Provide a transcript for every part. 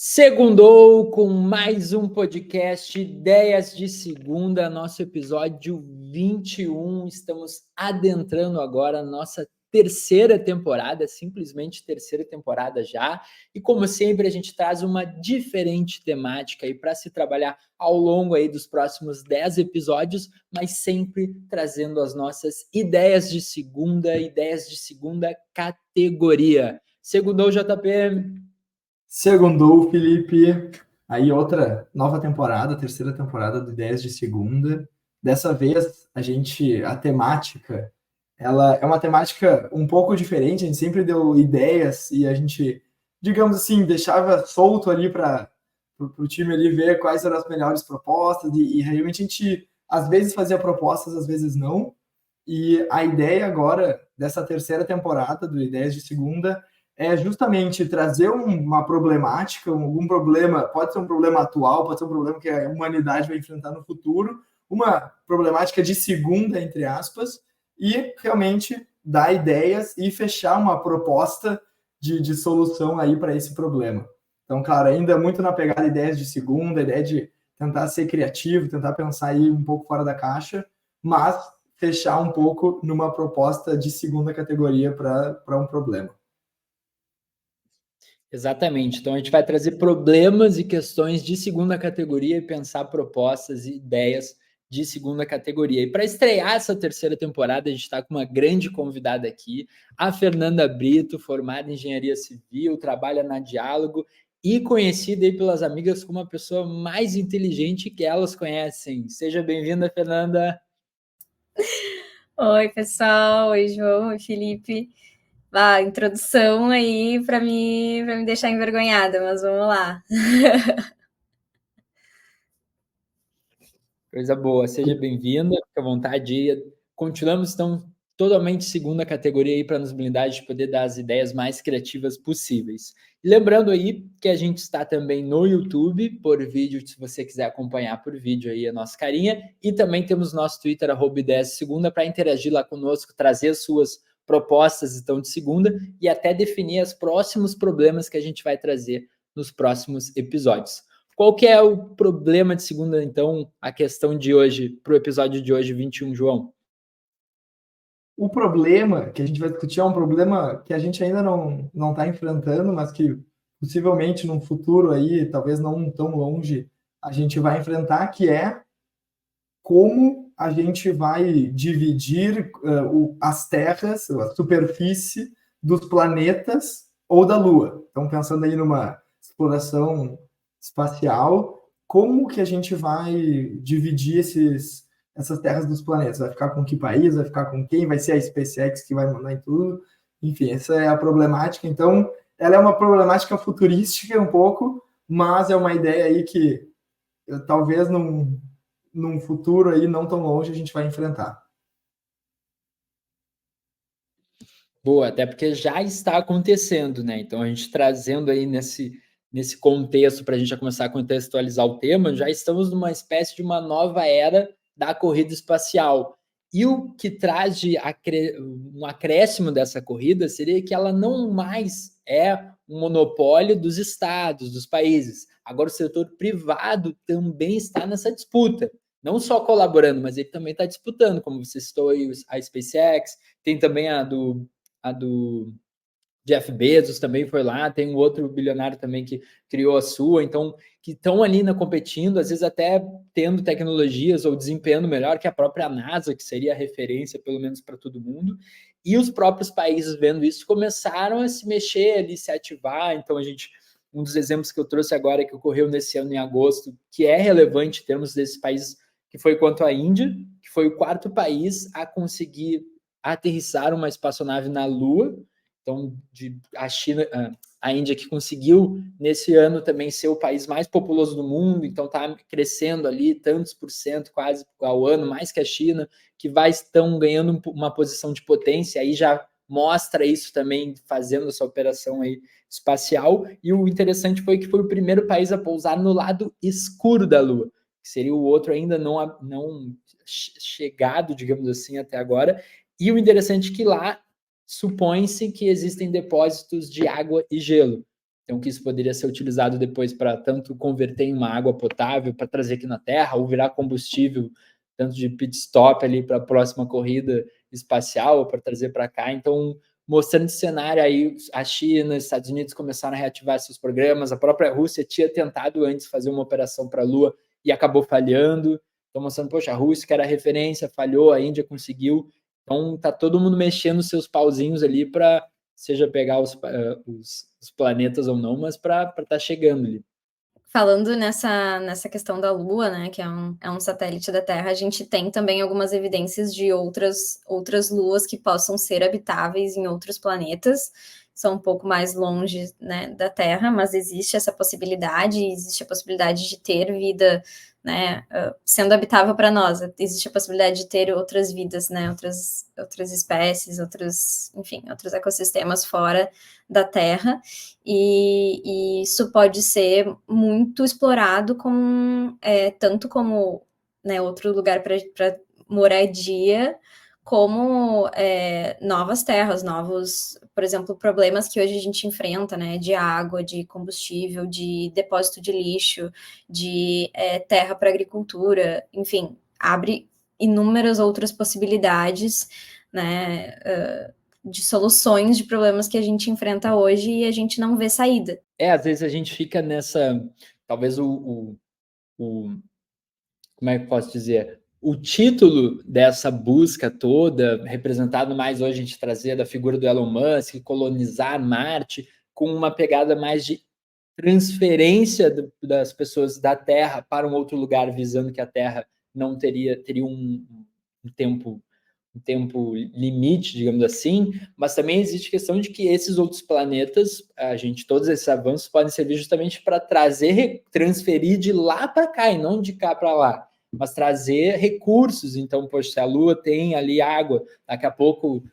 Segundou com mais um podcast Ideias de Segunda, nosso episódio 21. Estamos adentrando agora a nossa terceira temporada, simplesmente terceira temporada já. E como sempre, a gente traz uma diferente temática aí para se trabalhar ao longo aí dos próximos 10 episódios, mas sempre trazendo as nossas ideias de segunda categoria. Segundou, JP. Segundou, Felipe. Aí outra nova temporada, terceira temporada do Ideias de Segunda. Dessa vez, a temática, ela é uma temática um pouco diferente. A gente sempre deu ideias e a gente, digamos assim, deixava solto ali para o time ali ver quais eram as melhores propostas e realmente a gente, às vezes, fazia propostas, às vezes não. E a ideia agora, dessa terceira temporada do Ideias de Segunda, é justamente trazer uma problemática, algum problema, pode ser um problema atual, pode ser um problema que a humanidade vai enfrentar no futuro, uma problemática de segunda, entre aspas, e realmente dar ideias e fechar uma proposta de solução aí para esse problema. Então, claro, ainda muito na pegada ideias de segunda, ideia de tentar ser criativo, tentar pensar aí um pouco fora da caixa, mas fechar um pouco numa proposta de segunda categoria para um problema. Exatamente. Então a gente vai trazer problemas e questões de segunda categoria e pensar propostas e ideias de segunda categoria. E para estrear essa terceira temporada, a gente está com uma grande convidada aqui, a Fernanda Brito, formada em engenharia civil, trabalha na Diálogo e conhecida aí pelas amigas como a pessoa mais inteligente que elas conhecem. Seja bem-vinda, Fernanda. Oi, pessoal. Oi, João. Oi, Felipe. Introdução aí para me deixar envergonhada, mas vamos lá. Coisa boa, seja bem-vinda, fique à vontade. Continuamos, então, totalmente segunda categoria aí para nos blindar de poder dar as ideias mais criativas possíveis. E lembrando aí que a gente está também no YouTube, por vídeo, se você quiser acompanhar por vídeo aí a nossa carinha, e também temos nosso Twitter, @ideiasdesegunda, para interagir lá conosco, trazer as suas propostas, então, de segunda, e até definir os próximos problemas que a gente vai trazer nos próximos episódios. Qual que é o problema de segunda, então, a questão de hoje, para o episódio de hoje, 21, João? O problema que a gente vai discutir é um problema que a gente ainda não está enfrentando, mas que possivelmente num futuro aí, talvez não tão longe, a gente vai enfrentar, que é como a gente vai dividir as terras, a superfície dos planetas ou da Lua. Então, pensando aí numa exploração espacial, como que a gente vai dividir essas terras dos planetas? Vai ficar com que país? Vai ficar com quem? Vai ser a SpaceX que vai mandar em tudo? Enfim, essa é a problemática. Então, ela é uma problemática futurística um pouco, mas é uma ideia aí que talvez num futuro aí não tão longe a gente vai enfrentar. Boa, até porque já está acontecendo, né? Então, a gente trazendo aí nesse contexto, para a gente já começar a contextualizar o tema, já estamos numa espécie de uma nova era da corrida espacial. E o que traz um acréscimo dessa corrida seria que ela não mais é um monopólio dos estados, dos países. Agora, o setor privado também está nessa disputa. Não só colaborando, mas ele também está disputando, como você citou aí, a SpaceX, tem também a do Jeff Bezos também foi lá, tem um outro bilionário também que criou a sua, então, que estão ali competindo, às vezes até tendo tecnologias ou desempenhando melhor que a própria NASA, que seria a referência, pelo menos para todo mundo, e os próprios países vendo isso começaram a se mexer ali, se ativar, então um dos exemplos que eu trouxe agora, que ocorreu nesse ano em agosto, que é relevante em termos desses países, que foi quanto à Índia, que foi o quarto país a conseguir aterrissar uma espaçonave na Lua. Então, a Índia que conseguiu nesse ano também ser o país mais populoso do mundo, então está crescendo ali tantos por cento quase ao ano, mais que a China, que estão ganhando uma posição de potência, aí já mostra isso também fazendo essa operação aí espacial. E o interessante foi que foi o primeiro país a pousar no lado escuro da Lua, que seria o outro ainda não chegado, digamos assim, até agora. E o interessante é que lá supõe-se que existem depósitos de água e gelo. então que isso poderia ser utilizado depois para tanto converter em uma água potável, para trazer aqui na Terra, ou virar combustível, tanto de pit stop ali para a próxima corrida espacial, ou para trazer para cá. Então, mostrando esse cenário aí, a China, os Estados Unidos começaram a reativar seus programas, a própria Rússia tinha tentado antes fazer uma operação para a Lua e acabou falhando. Então, mostrando, poxa, a Rússia, que era referência, falhou, a Índia conseguiu. Então, tá todo mundo mexendo seus pauzinhos ali para, seja pegar os planetas ou não, mas para estar chegando ali. Falando nessa questão da Lua, né, que é um satélite da Terra, a gente tem também algumas evidências de outras luas que possam ser habitáveis em outros planetas, são um pouco mais longe, né, da Terra, mas existe essa possibilidade, existe a possibilidade de ter vida, né, sendo habitável para nós, existe a possibilidade de ter outras vidas, né, outras espécies, enfim, outros ecossistemas fora da Terra, e isso pode ser muito explorado tanto como, né, outro lugar para moradia, como novas terras, por exemplo, problemas que hoje a gente enfrenta, né, de água, de combustível, de depósito de lixo, de terra para agricultura, enfim, abre inúmeras outras possibilidades, né, de soluções de problemas que a gente enfrenta hoje e a gente não vê saída. Às vezes a gente fica nessa, talvez como é que eu posso dizer? O título dessa busca toda, representado mais hoje, a gente trazer da figura do Elon Musk, colonizar Marte, com uma pegada mais de transferência das pessoas da Terra para um outro lugar, visando que a Terra não teria um tempo limite, digamos assim, mas também existe a questão de que esses outros planetas, todos esses avanços podem servir justamente para transferir de lá para cá e não de cá para lá, mas trazer recursos. Então, poxa, se a Lua tem ali água, daqui a pouco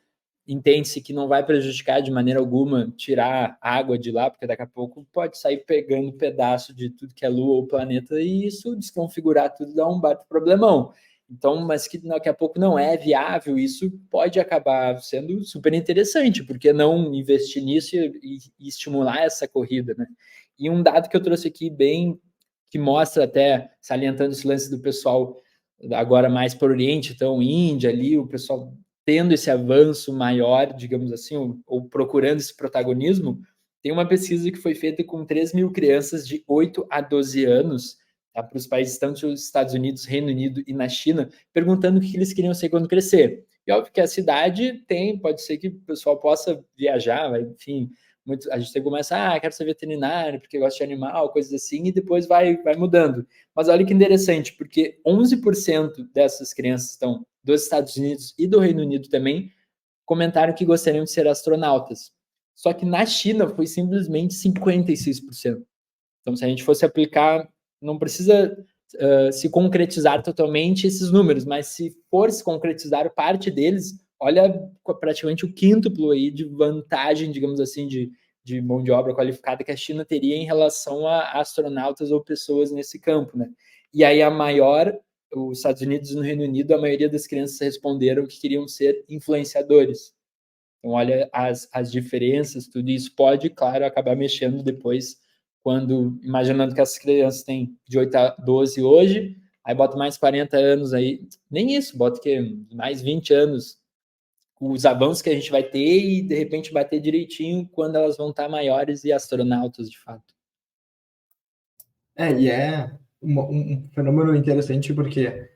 entende-se que não vai prejudicar de maneira alguma tirar água de lá, porque daqui a pouco pode sair pegando pedaço de tudo que é Lua ou planeta e isso desconfigurar tudo, dá um baita problemão. Então, mas que daqui a pouco não é viável, isso pode acabar sendo super interessante, porque não investir nisso e estimular essa corrida, né? E um dado que eu trouxe aqui bem, que mostra até, salientando esse lance do pessoal agora mais para o Oriente, então Índia ali, o pessoal tendo esse avanço maior, digamos assim, ou procurando esse protagonismo, tem uma pesquisa que foi feita com 3.000 crianças de 8 a 12 anos, tá, para os países tanto nos Estados Unidos, Reino Unido e na China, perguntando o que eles queriam ser quando crescer. E óbvio que a cidade pode ser que o pessoal possa viajar, enfim, a gente começa, quero ser veterinário, porque gosto de animal, coisas assim, e depois vai mudando. Mas olha que interessante, porque 11% dessas crianças estão dos Estados Unidos e do Reino Unido também comentaram que gostariam de ser astronautas. Só que na China foi simplesmente 56%. Então, se a gente fosse aplicar, não precisa se concretizar totalmente esses números, mas se for se concretizar parte deles, olha praticamente o quíntuplo aí de vantagem, digamos assim, de mão de obra qualificada que a China teria em relação a astronautas ou pessoas nesse campo, né? E aí os Estados Unidos e no Reino Unido, a maioria das crianças responderam que queriam ser influenciadores. Então, olha as diferenças, tudo isso pode, claro, acabar mexendo depois, imaginando que essas crianças têm de 8 a 12 hoje, aí bota mais 40 anos aí, nem isso, bota mais 20 anos, os avanços que a gente vai ter e, de repente, bater direitinho quando elas vão estar maiores e astronautas, de fato. E é um fenômeno interessante porque,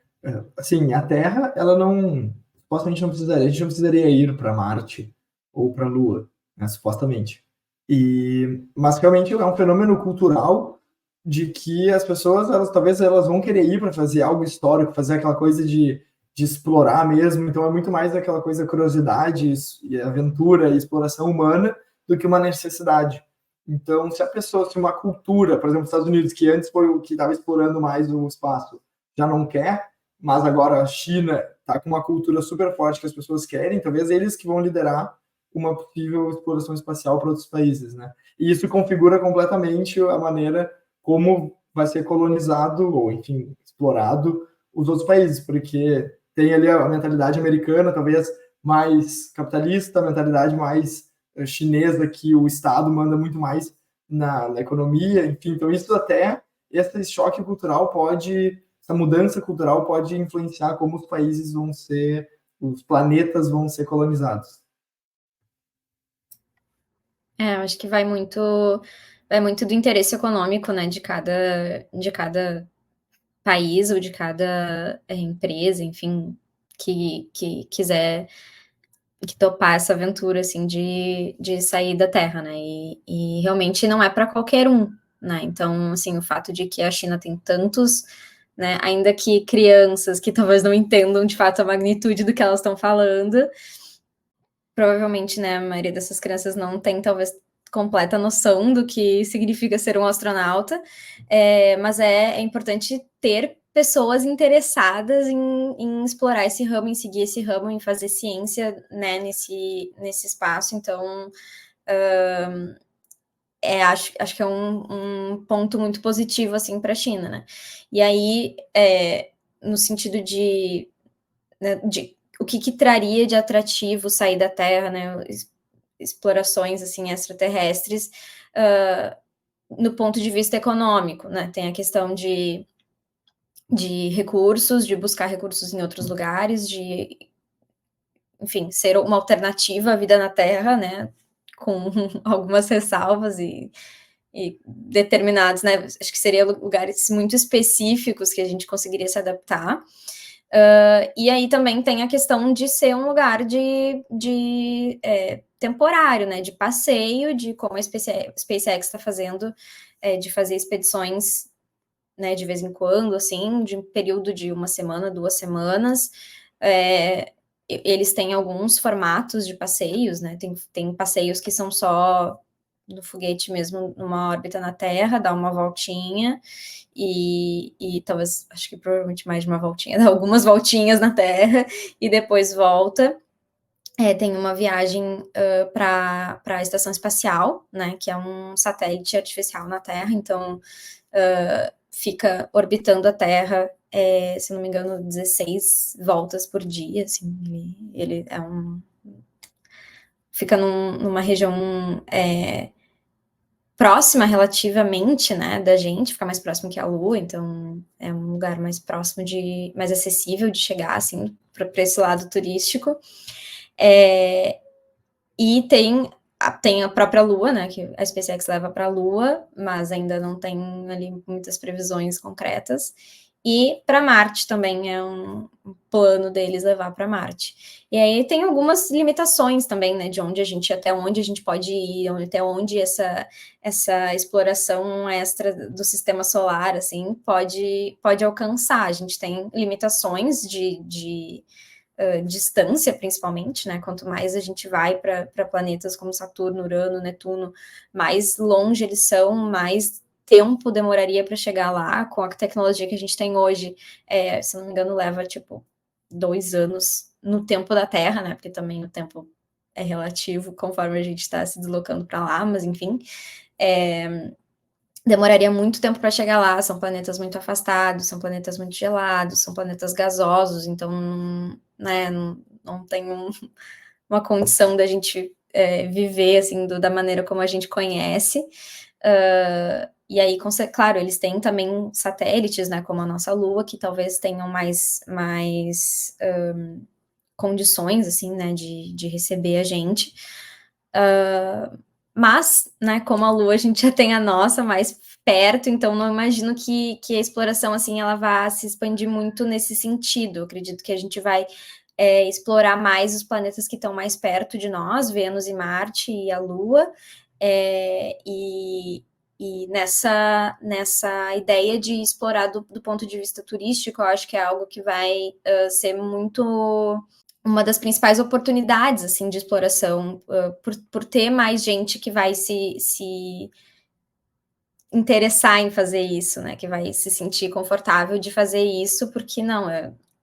assim, a Terra, ela supostamente a gente não precisaria ir para Marte ou para a Lua, né, supostamente. Mas realmente é um fenômeno cultural de que as pessoas, talvez elas vão querer ir para fazer algo histórico, fazer aquela coisa de explorar mesmo, então é muito mais aquela coisa curiosidade e aventura e exploração humana do que uma necessidade. Então, se uma cultura, por exemplo, os Estados Unidos, que antes foi o que estava explorando mais o espaço, já não quer, mas agora a China está com uma cultura super forte que as pessoas querem, talvez eles que vão liderar uma possível exploração espacial para outros países, né? E isso configura completamente a maneira como vai ser colonizado, ou, enfim, explorado os outros países, porque tem ali a mentalidade americana, talvez mais capitalista, a mentalidade mais chinesa, que o Estado manda muito mais na economia, enfim. Então, isso até, esse choque cultural essa mudança cultural pode influenciar como os países os planetas vão ser colonizados. Eu acho que vai muito do interesse econômico, né, de cada país ou de cada empresa, enfim, que quiser que topar essa aventura assim de sair da Terra, né? E realmente não é para qualquer um, né? Então, assim, o fato de que a China tem tantos, né, ainda que crianças que talvez não entendam de fato a magnitude do que elas estão falando, provavelmente, né, a maioria dessas crianças não tem talvez completa noção do que significa ser um astronauta, mas é importante ter pessoas interessadas em explorar esse ramo, em seguir esse ramo, em fazer ciência, né, nesse espaço. Então, acho que é um ponto muito positivo assim para a China, né? E aí, no sentido de, né, de o que traria de atrativo sair da Terra, né? Explorações assim extraterrestres, no ponto de vista econômico, né? Tem a questão de recursos, de buscar recursos em outros lugares, de, enfim, ser uma alternativa à vida na Terra, né? Com algumas ressalvas e determinados, né? Acho que seriam lugares muito específicos que a gente conseguiria se adaptar. E aí também tem a questão de ser um lugar de temporário, né? De passeio, de como a SpaceX está fazendo, de fazer expedições, né? De vez em quando, assim, de um período de 1 semana, 2 semanas. Eles têm alguns formatos de passeios, né? Tem passeios que são só do foguete mesmo, numa órbita na Terra, dar uma voltinha e talvez, acho que provavelmente mais de uma voltinha, dar algumas voltinhas na Terra e depois volta. Tem uma viagem para a Estação Espacial, né, que é um satélite artificial na Terra, então fica orbitando a Terra, se não me engano, 16 voltas por dia, assim, ele fica numa região próxima relativamente, né, da gente, fica mais próximo que a Lua, então é um lugar mais próximo mais acessível de chegar, assim, para esse lado turístico. E tem a própria Lua, né, que a SpaceX leva para a Lua, mas ainda não tem ali muitas previsões concretas. E para Marte também é um plano deles levar para Marte. E aí tem algumas limitações também, né, de até onde a gente pode ir, até onde essa exploração extra do sistema solar, assim, pode alcançar. A gente tem limitações de distância, principalmente, né? Quanto mais a gente vai para planetas como Saturno, Urano, Netuno, mais longe eles são, mais tempo demoraria para chegar lá. Com a tecnologia que a gente tem hoje, se não me engano, leva tipo 2 anos no tempo da Terra, né? Porque também o tempo é relativo conforme a gente está se deslocando para lá, mas enfim. Demoraria muito tempo para chegar lá, são planetas muito afastados, são planetas muito gelados, são planetas gasosos, então, né, não tem uma condição da gente viver, assim, da maneira como a gente conhece. E aí, claro, eles têm também satélites, né, como a nossa Lua, que talvez tenham mais condições, assim, né, de receber a gente. Mas, né, como a Lua, a gente já tem a nossa mais perto, então não imagino que a exploração, assim, ela vá se expandir muito nesse sentido. Eu acredito que a gente vai explorar mais os planetas que estão mais perto de nós, Vênus e Marte e a Lua, e nessa ideia de explorar do ponto de vista turístico, eu acho que é algo que vai ser muito uma das principais oportunidades, assim, de exploração, por ter mais gente que vai se interessar em fazer isso, né, que vai se sentir confortável de fazer isso, porque não,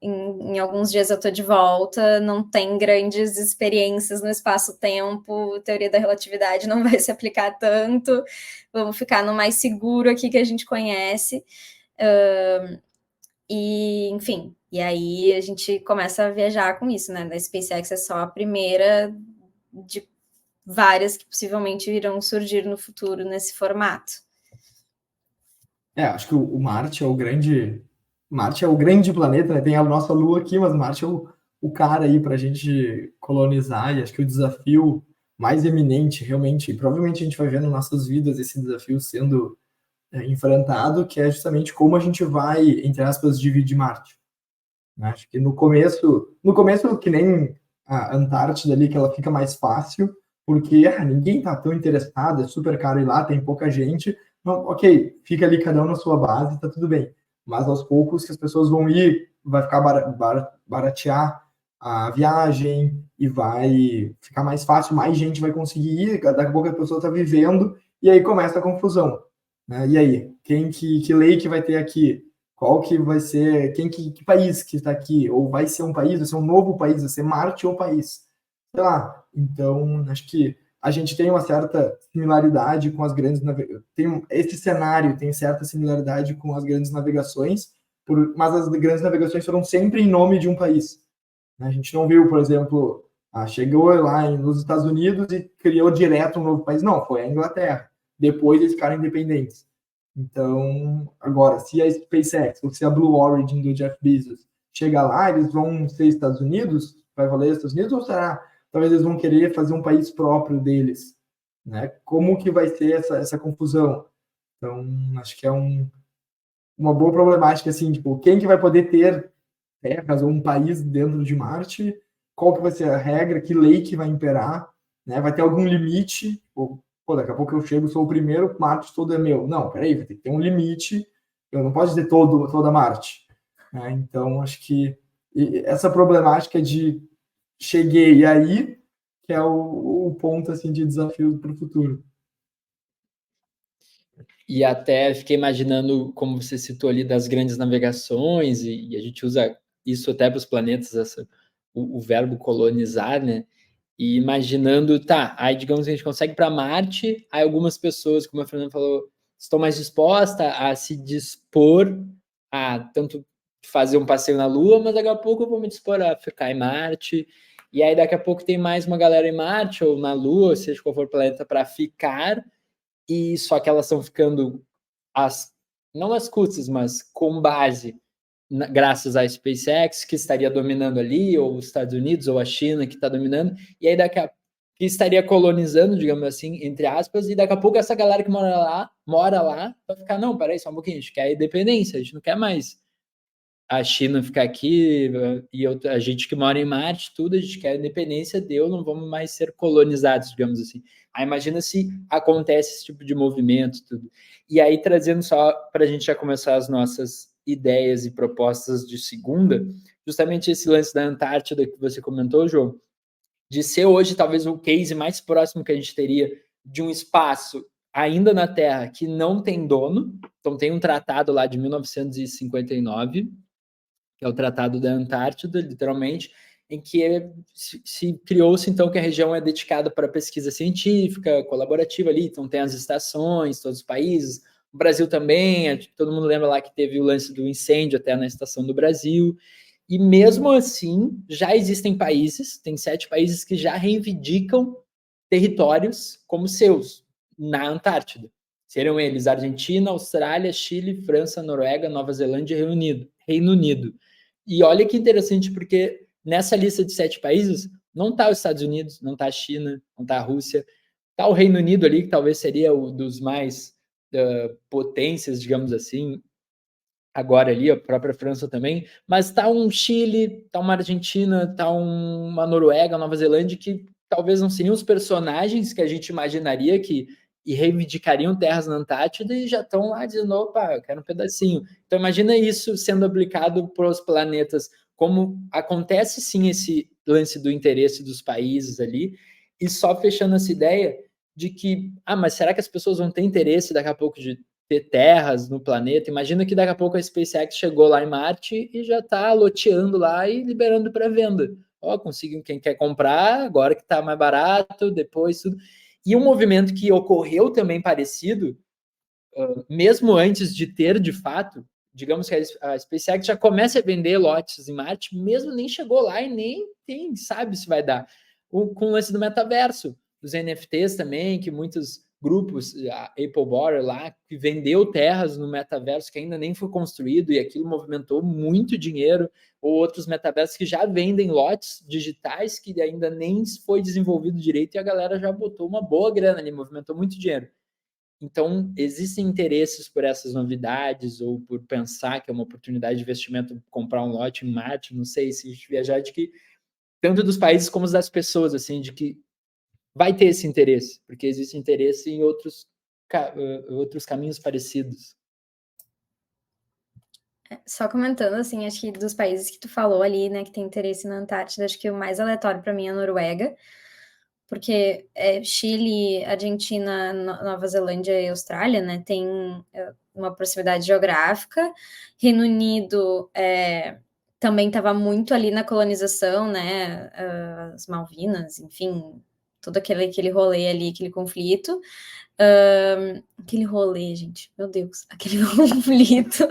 em alguns dias eu tô de volta, não tem grandes experiências no espaço-tempo, teoria da relatividade não vai se aplicar tanto, vamos ficar no mais seguro aqui que a gente conhece, e, enfim, e aí a gente começa a viajar com isso, né? A SpaceX é só a primeira de várias que possivelmente irão surgir no futuro nesse formato. Acho que o Marte é o grande planeta, né? Tem a nossa Lua aqui, mas Marte é o cara aí para a gente colonizar, e acho que o desafio mais eminente, realmente, provavelmente a gente vai ver nas nossas vidas esse desafio sendo enfrentado, que é justamente como a gente vai, entre aspas, dividir Marte. Acho que no começo, que nem a Antártida ali, que ela fica mais fácil, porque ninguém está tão interessado, é super caro ir lá, tem pouca gente. Não, ok, fica ali cada um na sua base, tá tudo bem. Mas aos poucos que as pessoas vão ir, vai ficar baratear a viagem e vai ficar mais fácil, mais gente vai conseguir ir, daqui a pouco a pessoa está vivendo, e aí começa a confusão. Né? E aí, que lei que vai ter aqui? Qual que vai ser, que país que está aqui? Ou vai ser um país, vai ser um novo país, vai ser Marte ou país? Sei lá. Então, acho que a gente tem uma certa similaridade com as grandes navegações. Esse cenário tem certa similaridade com as grandes navegações, mas as grandes navegações foram sempre em nome de um país. A gente não viu, por exemplo, chegou lá nos Estados Unidos e criou direto um novo país. Não, foi a Inglaterra. Depois eles ficaram independentes. Então, agora, se a SpaceX ou se a Blue Origin do Jeff Bezos chegar lá, eles vão ser Estados Unidos? Vai valer Estados Unidos? Ou será? Talvez eles vão querer fazer um país próprio deles. Né? Como que vai ser essa confusão? Então, acho que é uma boa problemática, assim, tipo, quem que vai poder ter terras ou um país dentro de Marte? Qual que vai ser a regra? Que lei que vai imperar? Né? Vai ter algum limite? Daqui a pouco eu chego, sou o primeiro, Marte todo é meu. Não, peraí, vai ter que ter um limite. Eu não posso dizer toda Marte. Né? Então, acho que essa problemática de cheguei aí, que é o ponto assim, de desafio para o futuro. E até fiquei imaginando, como você citou ali, das grandes navegações, e a gente usa isso até para os planetas, o verbo colonizar, né? E imaginando, aí digamos que a gente consegue para Marte, aí algumas pessoas, como a Fernanda falou, estão mais dispostas a se dispor a tanto fazer um passeio na Lua, mas daqui a pouco eu vou me dispor a ficar em Marte, e aí daqui a pouco tem mais uma galera em Marte ou na Lua, seja qual for o planeta, para ficar, e só que elas estão ficando não às custas, mas com base graças à SpaceX, que estaria dominando ali, ou os Estados Unidos, ou a China, que está dominando, e aí que estaria colonizando, digamos assim, entre aspas, e daqui a pouco essa galera que mora lá vai ficar, não, peraí, só um pouquinho, a gente quer a independência, a gente não quer mais a China ficar aqui, e a gente que mora em Marte, tudo, a gente quer a independência, não vamos mais ser colonizados, digamos assim. Aí imagina se acontece esse tipo de movimento, tudo. E aí, trazendo só para a gente já começar as nossas ideias e propostas de segunda, justamente esse lance da Antártida que você comentou, João, de ser hoje talvez o case mais próximo que a gente teria de um espaço ainda na Terra que não tem dono. Então tem um tratado lá de 1959, que é o Tratado da Antártida, literalmente, em que se criou-se, então, que a região é dedicada para pesquisa científica, colaborativa ali, então tem as estações, todos os países, o Brasil também, todo mundo lembra lá que teve o lance do incêndio até na Estação do Brasil, e mesmo assim, já existem países, tem 7 países que já reivindicam territórios como seus, na Antártida. Seriam eles Argentina, Austrália, Chile, França, Noruega, Nova Zelândia e Reino Unido. E olha que interessante, porque nessa lista de 7 países não está os Estados Unidos, não está a China, não está a Rússia, está o Reino Unido ali, que talvez seria o dos mais potências, digamos assim, agora ali, a própria França também, mas está um Chile, está uma Argentina, está uma Noruega, Nova Zelândia, que talvez não seriam os personagens que a gente imaginaria que e reivindicariam terras na Antártida e já estão lá dizendo, opa, eu quero um pedacinho. Então imagina isso sendo aplicado para os planetas, como acontece sim esse lance do interesse dos países ali, e só fechando essa ideia de que, mas será que as pessoas vão ter interesse daqui a pouco de ter terras no planeta? Imagina que daqui a pouco a SpaceX chegou lá em Marte e já está loteando lá e liberando para venda. Conseguiu quem quer comprar, agora que está mais barato, depois tudo. E um movimento que ocorreu também parecido, mesmo antes de ter de fato, digamos que a SpaceX já começa a vender lotes em Marte, mesmo nem chegou lá e nem sabe se vai dar, com o lance do metaverso. dos NFTs também, que muitos grupos, a Apple Border lá, que vendeu terras no metaverso que ainda nem foi construído e aquilo movimentou muito dinheiro, ou outros metaversos que já vendem lotes digitais que ainda nem foi desenvolvido direito e a galera já botou uma boa grana ali, movimentou muito dinheiro. Então, existem interesses por essas novidades ou por pensar que é uma oportunidade de investimento comprar um lote em Marte, não sei se a gente viajar, de que tanto dos países como das pessoas, assim, de que vai ter esse interesse, porque existe interesse em outros caminhos parecidos. Só comentando, assim, acho que dos países que tu falou ali, né, que tem interesse na Antártida, acho que o mais aleatório para mim é a Noruega, porque Chile, Argentina, Nova Zelândia e Austrália, né, tem uma proximidade geográfica. Reino Unido também estava muito ali na colonização, né, as Malvinas, enfim, todo aquele rolê ali, aquele conflito. Aquele rolê, gente, meu Deus, aquele conflito.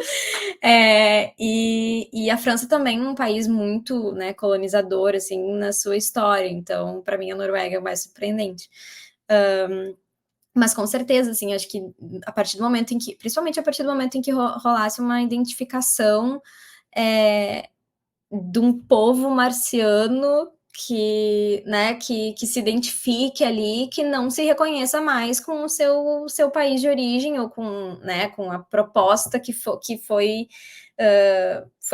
E a França também é um país muito, né, colonizador, assim, na sua história. Então, para mim, a Noruega é o mais surpreendente. Mas com certeza, assim, acho que a partir do momento em que, principalmente a partir do momento em que rolasse uma identificação de um povo marciano que, né, que se identifique ali, que não se reconheça mais com o seu país de origem ou com, né, com a proposta que foi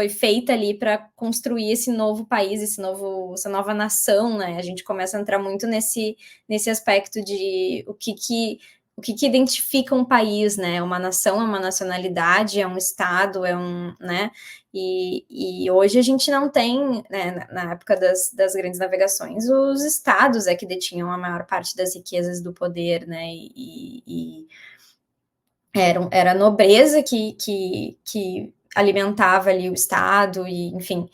feita ali para construir esse novo país, essa nova nação, né? A gente começa a entrar muito nesse aspecto de o que identifica um país, né? Uma nação, é uma nacionalidade, é um estado, né? E hoje a gente não tem, né, na época das grandes navegações, os estados que detinham a maior parte das riquezas do poder, né? E era a nobreza que alimentava ali o estado, e enfim.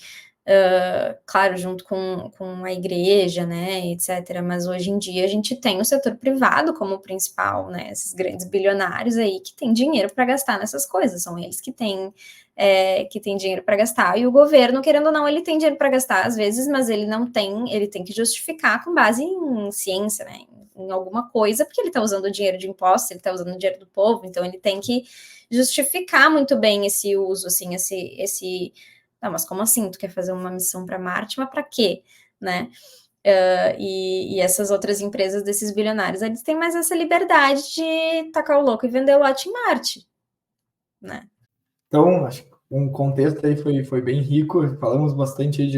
Claro, junto com a igreja, né, etc. Mas hoje em dia a gente tem o setor privado como principal, né, esses grandes bilionários aí que têm dinheiro para gastar nessas coisas, são eles que têm dinheiro para gastar, e o governo, querendo ou não, ele tem dinheiro para gastar às vezes, mas ele não tem, ele tem que justificar com base em ciência, né, em alguma coisa, porque ele está usando o dinheiro de impostos, ele está usando o dinheiro do povo, então ele tem que justificar muito bem esse uso, assim, esse não, mas como assim? Tu quer fazer uma missão para Marte, mas para quê? Né? E essas outras empresas desses bilionários, eles têm mais essa liberdade de tacar o louco e vender o lote em Marte. Né? Então, acho que um contexto aí foi bem rico, falamos bastante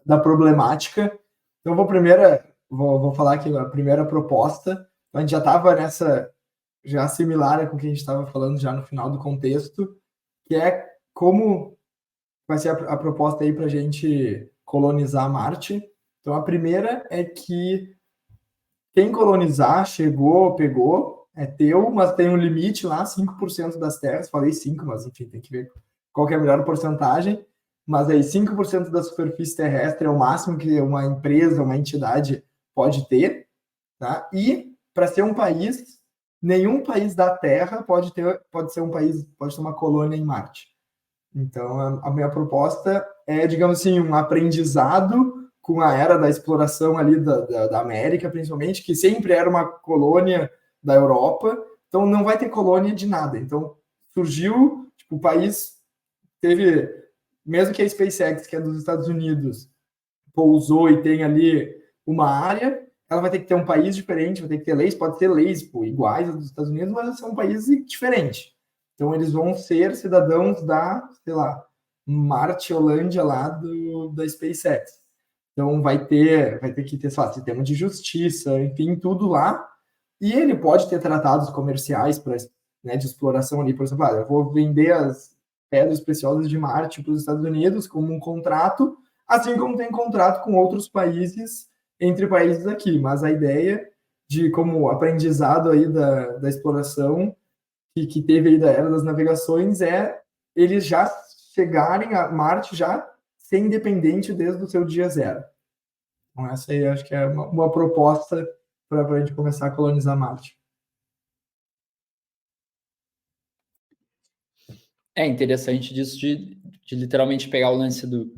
da problemática. Então, vou falar aqui a primeira proposta. A gente já estava já similar com o que a gente estava falando já no final do contexto, que é como vai ser a proposta aí para a gente colonizar Marte. Então, a primeira é que quem colonizar, chegou, pegou, é teu, mas tem um limite lá, 5% das terras. Falei 5, mas enfim, tem que ver qual que é a melhor porcentagem. Mas aí 5% da superfície terrestre é o máximo que uma empresa, uma entidade pode ter. Tá? E, para ser um país, nenhum país da Terra pode ser um país, pode ter uma colônia em Marte. Então, a minha proposta é, digamos assim, um aprendizado com a era da exploração ali da América, principalmente, que sempre era uma colônia da Europa, então não vai ter colônia de nada. Então, surgiu, tipo, o país teve, mesmo que a SpaceX, que é dos Estados Unidos, pousou e tem ali uma área, ela vai ter que ter um país diferente, vai ter que ter leis, pode ter leis iguais às dos Estados Unidos, mas são um país diferente. Então, eles vão ser cidadãos da, sei lá, Marte, Holândia, lá da SpaceX. Então, vai ter que ter, sei lá, sistema de justiça, enfim, tudo lá. E ele pode ter tratados comerciais né, de exploração ali, por exemplo, eu vou vender as pedras preciosas de Marte para os Estados Unidos como um contrato, assim como tem contrato com outros países, entre países aqui. Mas a ideia de como aprendizado aí da exploração que teve aí da era das navegações é eles já chegarem a Marte já ser independente desde o seu dia zero. Então essa aí acho que é uma proposta para a gente começar a colonizar Marte. É interessante disso de literalmente pegar o lance do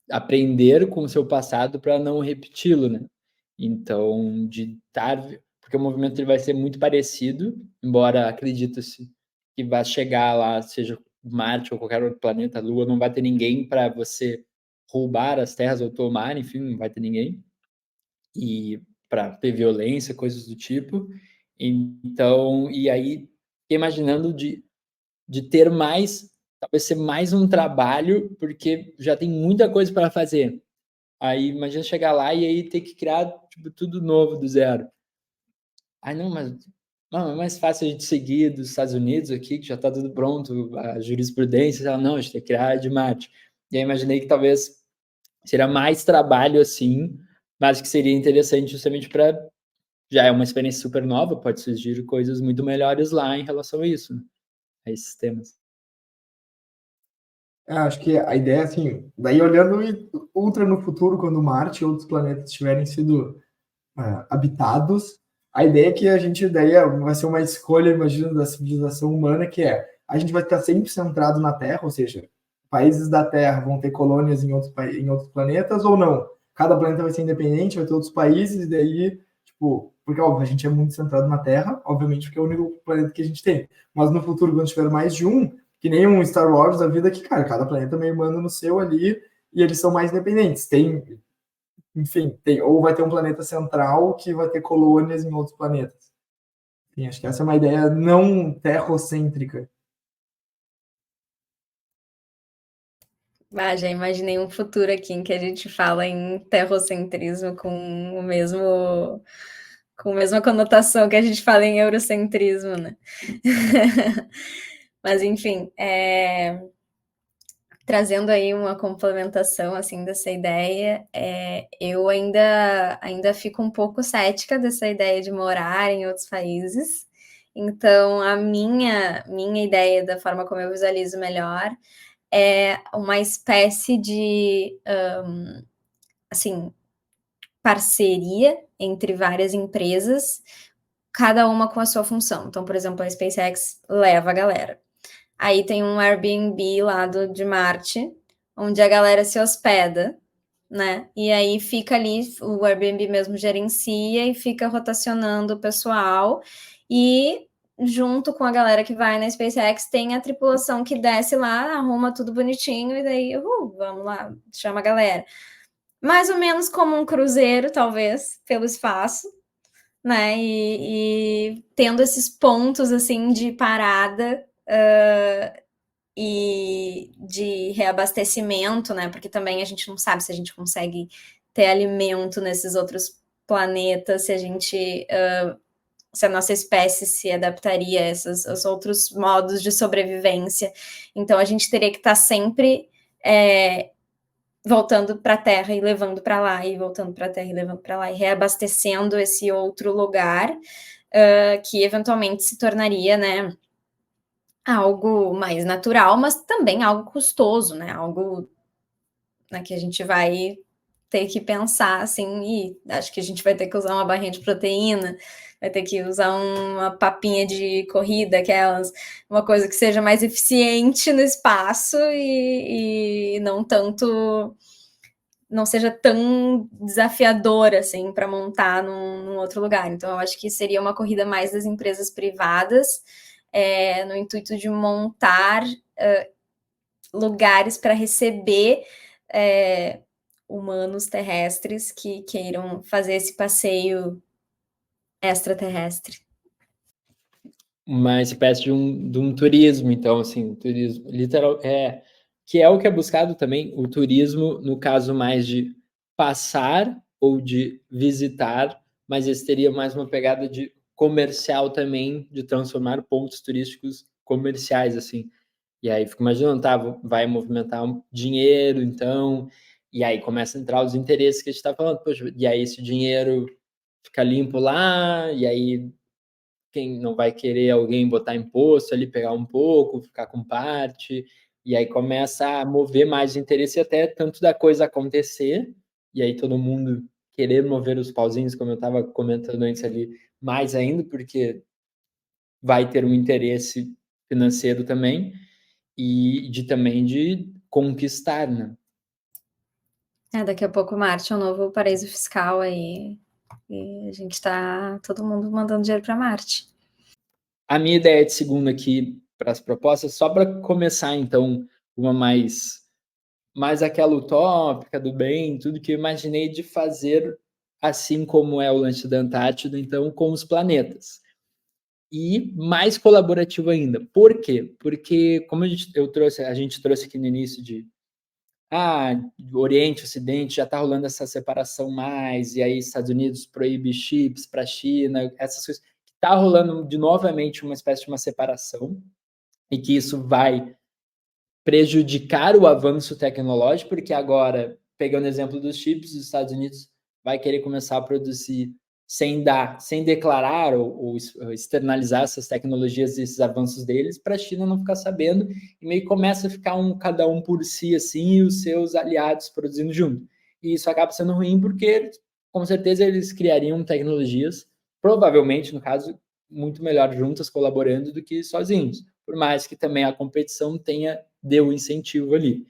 aprender com o seu passado para não repeti-lo, né? Então, porque o movimento ele vai ser muito parecido, embora acredita-se que vai chegar lá, seja Marte ou qualquer outro planeta, a Lua, não vai ter ninguém para você roubar as terras ou tomar, enfim, não vai ter ninguém. E para ter violência, coisas do tipo. Então, e aí, fiquei imaginando de ter mais, talvez ser mais um trabalho, porque já tem muita coisa para fazer. Aí imagina chegar lá e aí ter que criar tipo, tudo novo do zero. Aí não, mas não, é mais fácil a gente seguir dos Estados Unidos aqui, que já está tudo pronto, a jurisprudência, ela, não, a gente tem que criar de Marte. E aí imaginei que talvez seria mais trabalho assim, mas que seria interessante justamente para já é uma experiência super nova, pode surgir coisas muito melhores lá em relação a isso, né? A esses temas. Acho que a ideia, assim, daí olhando ultra no futuro, quando Marte e outros planetas tiverem sido habitados, a ideia é que a gente daí vai ser uma escolha, imagino, da civilização humana, que é a gente vai estar sempre centrado na Terra, ou seja, países da Terra vão ter colônias em outros planetas ou não? Cada planeta vai ser independente, vai ter outros países, e daí, tipo, porque óbvio, a gente é muito centrado na Terra, obviamente, porque é o único planeta que a gente tem. Mas no futuro, quando tiver mais de um, que nem um Star Wars da vida, que, cara, cada planeta meio manda no seu ali, e eles são mais independentes. Enfim, ou vai ter um planeta central que vai ter colônias em outros planetas. Enfim, acho que essa é uma ideia não terrocêntrica. Já imaginei um futuro aqui em que a gente fala em terrocentrismo com a mesma conotação que a gente fala em eurocentrismo, né? Mas enfim, trazendo aí uma complementação assim dessa ideia, eu ainda fico um pouco cética dessa ideia de morar em outros países. Então, a minha ideia da forma como eu visualizo melhor é uma espécie de assim, parceria entre várias empresas, cada uma com a sua função. Então, por exemplo, a SpaceX leva a galera. Aí tem um Airbnb lá de Marte, onde a galera se hospeda, né? E aí fica ali, o Airbnb mesmo gerencia e fica rotacionando o pessoal. E junto com a galera que vai na SpaceX, tem a tripulação que desce lá, arruma tudo bonitinho e daí, vamos lá, chama a galera. Mais ou menos como um cruzeiro, talvez, pelo espaço, né? E tendo esses pontos assim de parada e de reabastecimento, né? Porque também a gente não sabe se a gente consegue ter alimento nesses outros planetas, se a gente se a nossa espécie se adaptaria a esses outros modos de sobrevivência. Então a gente teria que estar sempre voltando para a Terra e levando para lá, e voltando para a Terra e levando para lá, e reabastecendo esse outro lugar, que eventualmente se tornaria, né, algo mais natural, mas também algo custoso, né, algo, né, que a gente vai ter que pensar, assim, e acho que a gente vai ter que usar uma barrinha de proteína, vai ter que usar uma papinha de corrida, aquelas, uma coisa que seja mais eficiente no espaço e não tanto, não seja tão desafiadora assim para montar num outro lugar. Então, eu acho que seria uma corrida mais das empresas privadas, no intuito de montar lugares para receber humanos terrestres que queiram fazer esse passeio extraterrestre. Uma espécie de um turismo, então, assim, turismo literal, que é o que é buscado também, o turismo, no caso mais de passar ou de visitar, mas esse teria mais uma pegada de comercial também, de transformar pontos turísticos comerciais, assim. E aí fico imaginando, tá, vai movimentar um dinheiro, então, e aí começa a entrar os interesses que a gente está falando, poxa, e aí esse dinheiro fica limpo lá, e aí quem não vai querer alguém botar imposto ali, pegar um pouco, ficar com parte, e aí começa a mover mais interesse até tanto da coisa acontecer, e aí todo mundo querer mover os pauzinhos, como eu estava comentando antes ali, mais ainda, porque vai ter um interesse financeiro também, e também de conquistar, né? Daqui a pouco Marte é um novo paraíso fiscal aí E a gente está todo mundo mandando dinheiro para Marte. A minha ideia de segunda aqui para as propostas, só para começar, então, uma mais aquela utópica do bem, tudo que eu imaginei de fazer, assim como é o lance da Antártida, então, com os planetas. E mais colaborativo ainda. Por quê? Porque, como a gente trouxe aqui no início de Oriente, Ocidente, já está rolando essa separação mais, e aí Estados Unidos proíbe chips para a China, essas coisas. Está rolando de novamente uma espécie de uma separação, e que isso vai prejudicar o avanço tecnológico, porque agora, pegando o exemplo dos chips, os Estados Unidos vai querer começar a produzir sem declarar ou externalizar essas tecnologias e esses avanços deles, para a China não ficar sabendo, e meio que começa a ficar cada um por si, assim, e os seus aliados produzindo junto. E isso acaba sendo ruim, porque, com certeza, eles criariam tecnologias, provavelmente, no caso, muito melhor juntas, colaborando, do que sozinhos, por mais que também a competição deu um incentivo ali.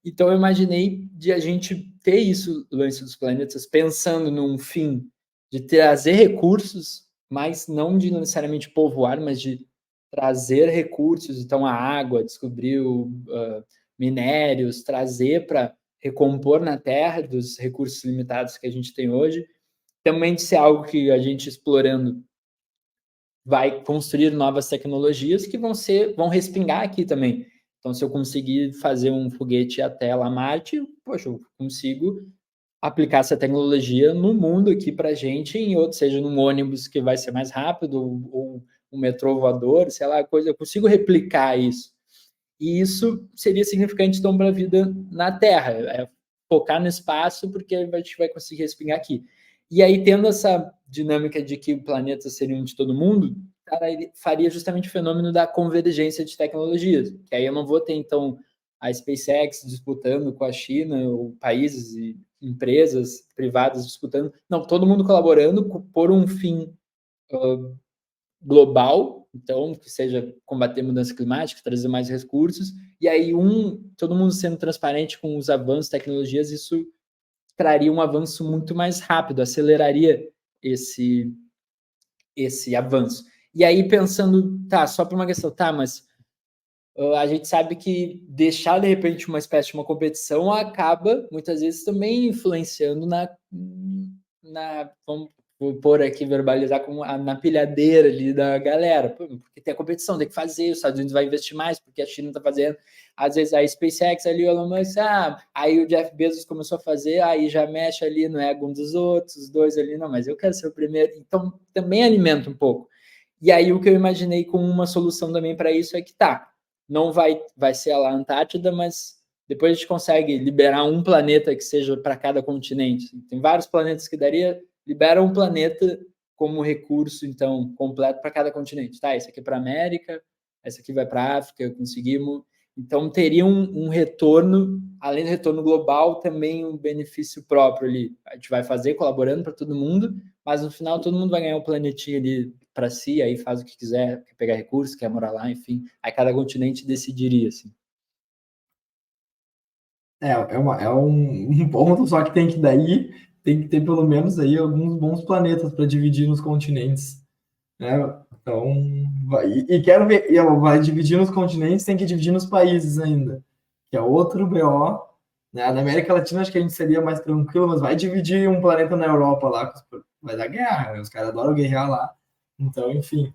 Então, eu imaginei de a gente ter isso, o lance dos planetas, pensando num fim de trazer recursos, mas não de necessariamente povoar, mas de trazer recursos, então a água, descobrir minérios, trazer para recompor na Terra dos recursos limitados que a gente tem hoje. Também de ser algo que a gente explorando vai construir novas tecnologias que vão respingar aqui também. Então, se eu conseguir fazer um foguete até lá Marte, poxa, eu consigo aplicar essa tecnologia no mundo aqui para a gente, em outro, seja num ônibus que vai ser mais rápido, ou um metrô voador, sei lá, coisa, eu consigo replicar isso. E isso seria significante, então, para a vida na Terra, focar no espaço, porque a gente vai conseguir respingar aqui. E aí, tendo essa dinâmica de que o planeta seria um de todo mundo, cara, ele faria justamente o fenômeno da convergência de tecnologias, que aí eu não vou ter, então, a SpaceX disputando com a China, ou países e empresas privadas disputando, não, todo mundo colaborando por um fim global, então, que seja combater mudança climática, trazer mais recursos, e aí todo mundo sendo transparente com os avanços, tecnologias, isso traria um avanço muito mais rápido, aceleraria esse avanço. E aí pensando, só por uma questão, mas a gente sabe que deixar, de repente, uma espécie de uma competição acaba, muitas vezes, também influenciando vamos pôr aqui, verbalizar, como na pilhadeira ali da galera, porque tem a competição, tem que fazer, os Estados Unidos vai investir mais, porque a China está fazendo, às vezes a SpaceX ali, o Elon Musk, aí o Jeff Bezos começou a fazer, aí já mexe ali no ego um dos outros, os dois ali, não, mas eu quero ser o primeiro, então também alimenta um pouco. E aí o que eu imaginei como uma solução também para isso é que não vai ser lá a Antártida, mas depois a gente consegue liberar um planeta que seja para cada continente. Tem vários planetas que libera um planeta como recurso, então, completo para cada continente. Esse aqui é para a América, esse aqui vai para a África, conseguimos. Então, teria um retorno, além do retorno global, também um benefício próprio ali. A gente vai fazer colaborando para todo mundo, mas no final todo mundo vai ganhar um planetinho ali para si, aí faz o que quiser, quer pegar recursos, quer morar lá, enfim. Aí cada continente decidiria, assim. É um ponto, só que tem que ter pelo menos aí alguns bons planetas para dividir nos continentes, né? Então, quero ver, vai dividir nos continentes, tem que dividir nos países ainda, que é outro BO, né? Na América Latina acho que a gente seria mais tranquilo, mas vai dividir um planeta na Europa lá, vai dar guerra, os caras adoram guerrear lá. Então, enfim,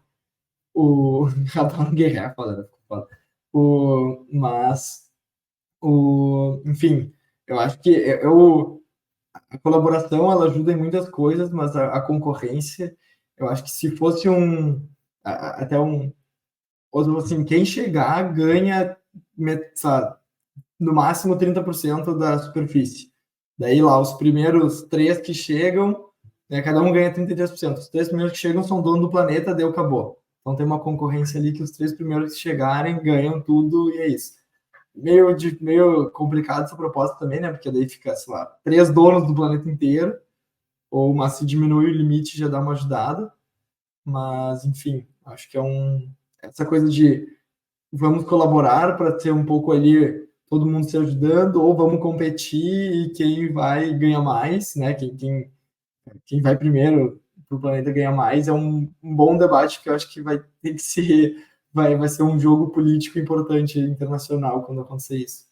adoram guerrear, foda. Enfim, eu acho que a colaboração ela ajuda em muitas coisas, mas a concorrência, eu acho que se fosse assim, quem chegar ganha, sabe, no máximo 30% da superfície. Daí lá, os primeiros 3 que chegam, né, cada um ganha 33%. Os 3 primeiros que chegam são dono do planeta, daí acabou. Então tem uma concorrência ali que os 3 primeiros que chegarem ganham tudo e é isso. Meio complicado essa proposta também, né? Porque daí fica, sei lá, 3 donos do planeta inteiro, mas se diminui o limite já dá uma ajudada. Mas, enfim, acho que essa coisa de vamos colaborar para ter um pouco ali todo mundo se ajudando, ou vamos competir e quem vai ganha mais, né? Quem quem vai primeiro para o planeta ganhar mais, é um bom debate que eu acho que vai ter que ser, vai ser um jogo político importante internacional quando acontecer isso.